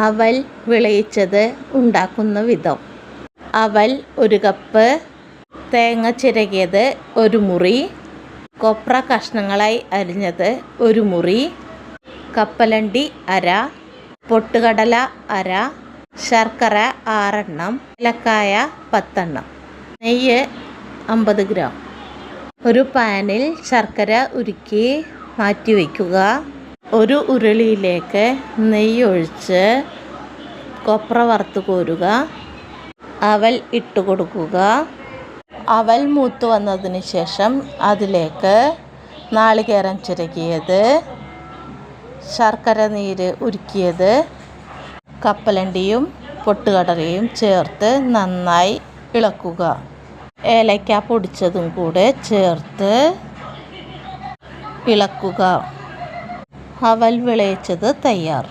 അവൽ വിളയിച്ചത് ഉണ്ടാക്കുന്ന വിധം. അവൽ 1 കപ്പ്, തേങ്ങ ചിരകിയത് 1 മുറി, കൊപ്ര കഷ്ണങ്ങളായി അരിഞ്ഞത് 1 മുറി, കപ്പലണ്ടി അര, പൊട്ടുകടല അര, ശർക്കര 6 എണ്ണം, ഏലക്കായ 10 എണ്ണം, നെയ്യ് 50 ഗ്രാം. ഒരു പാനിൽ ശർക്കര ഉരുക്കി മാറ്റി വയ്ക്കുക. ഒരു ഉരുളിയിലേക്ക് നെയ്യ് ഒഴിച്ച് കൊപ്ര വറുത്ത് കോരുക. അവൽ ഇട്ട് കൊടുക്കുക. അവൽ മൂത്ത് വന്നതിന് ശേഷം അതിലേക്ക് നാളികേരം ചിരകിയത്, ശർക്കര നീര് ഉരുക്കിയത്, കപ്പലണ്ടിയും പൊട്ടുകടലയും ചേർത്ത് നന്നായി ഇളക്കുക. ഏലക്ക പൊടിച്ചതും കൂടെ ചേർത്ത് ഇളക്കുക. അവൽ വിളയിച്ചത് തയ്യാർ.